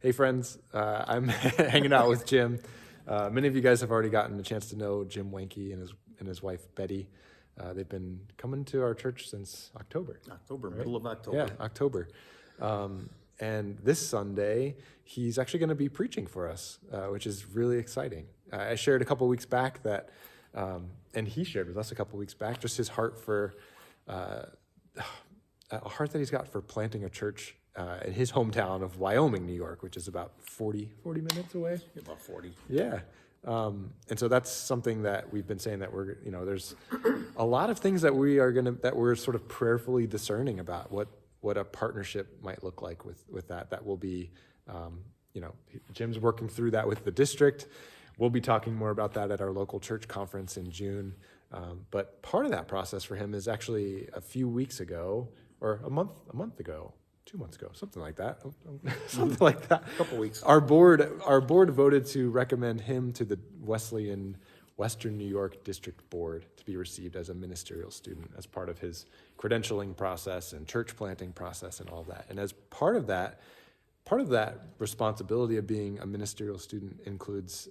Hey friends, I'm hanging out with Jim. Many of you guys have already gotten a chance to know Jim Wanke and his wife Betty. They've been coming to our church since October. Right? Middle of October. Yeah, October. And this Sunday, he's actually going to be preaching for us, which is really exciting. I shared a couple weeks back that, and he shared with us a couple weeks back, just his heart for, a heart that he's got for planting a church in his hometown of Wyoming, New York, which is about 40 minutes away. About 40. Yeah. And so that's something that we've been saying that there's a lot of things that we're sort of prayerfully discerning about what a partnership might look like with that will be, Jim's working through that with the district. We'll be talking more about that at our local church conference in June. But part of that process for him is actually a few weeks ago, or a month ago, 2 months ago, something like that. A couple weeks. Our board voted to recommend him to the Wesleyan Western New York District Board to be received as a ministerial student as part of his credentialing process and church planting process and all that. And as part of that responsibility of being a ministerial student includes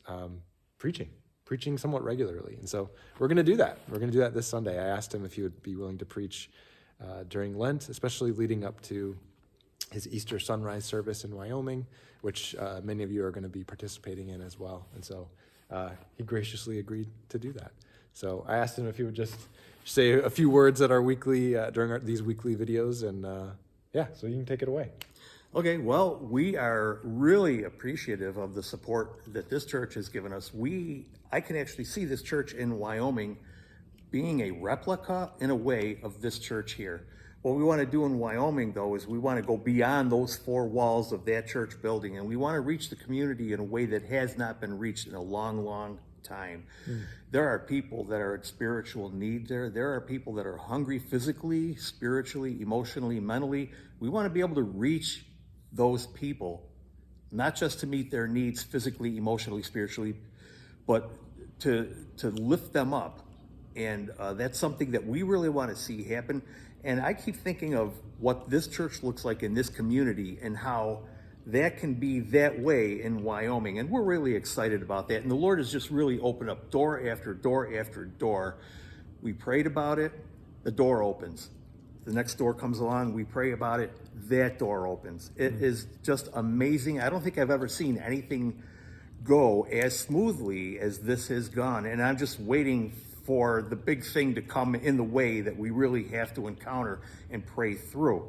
preaching somewhat regularly. And so we're going to do that. We're going to do that this Sunday. I asked him if he would be willing to preach during Lent, especially leading up to his Easter sunrise service in Wyoming, which many of you are going to be participating in as well. And so he graciously agreed to do that. So I asked him if he would just say a few words at our weekly, during these weekly videos. And so you can take it away. Okay, well, we are really appreciative of the support that this church has given us. I can actually see this church in Wyoming being a replica, in a way, of this church here. What we want to do in Wyoming, though, is we want to go beyond those four walls of that church building, and we want to reach the community in a way that has not been reached in a long, long time. There are people that are in spiritual need there. There are people that are hungry physically, spiritually, emotionally, mentally. We want to be able to reach those people, not just to meet their needs physically, emotionally, spiritually, but to lift them up. And that's something that we really want to see happen. And I keep thinking of what this church looks like in this community and how that can be that way in Wyoming. And we're really excited about that. And the Lord has just really opened up door after door after door. We prayed about it, the door opens. The next door comes along, we pray about it, that door opens. It is just amazing. I don't think I've ever seen anything go as smoothly as this has gone. And I'm just waiting for the big thing to come in the way that we really have to encounter and pray through.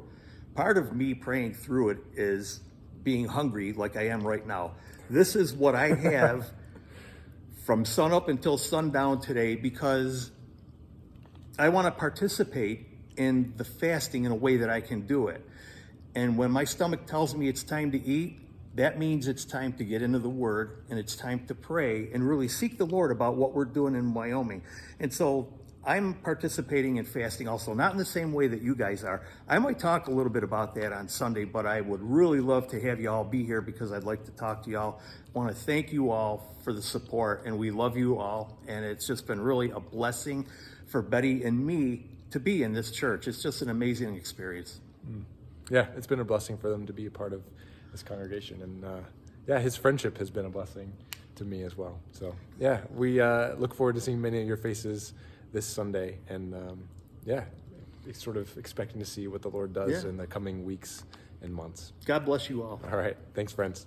Part of me praying through it is being hungry like I am right now. This is what I have from sunup until sundown today, because I want to participate in the fasting in a way that I can do it. And when my stomach tells me it's time to eat, that means it's time to get into the Word, and it's time to pray and really seek the Lord about what we're doing in Wyoming. And so I'm participating in fasting also, not in the same way that you guys are. I might talk a little bit about that on Sunday, but I would really love to have you all be here because I'd like to talk to y'all. I want to thank you all for the support, and we love you all. And it's just been really a blessing for Betty and me to be in this church. It's just an amazing experience. Yeah, it's been a blessing for them to be a part of this congregation. And his friendship has been a blessing to me as well. So we look forward to seeing many of your faces this Sunday. And sort of expecting to see what the Lord does in the coming weeks and months. God bless you all. All right. Thanks, friends.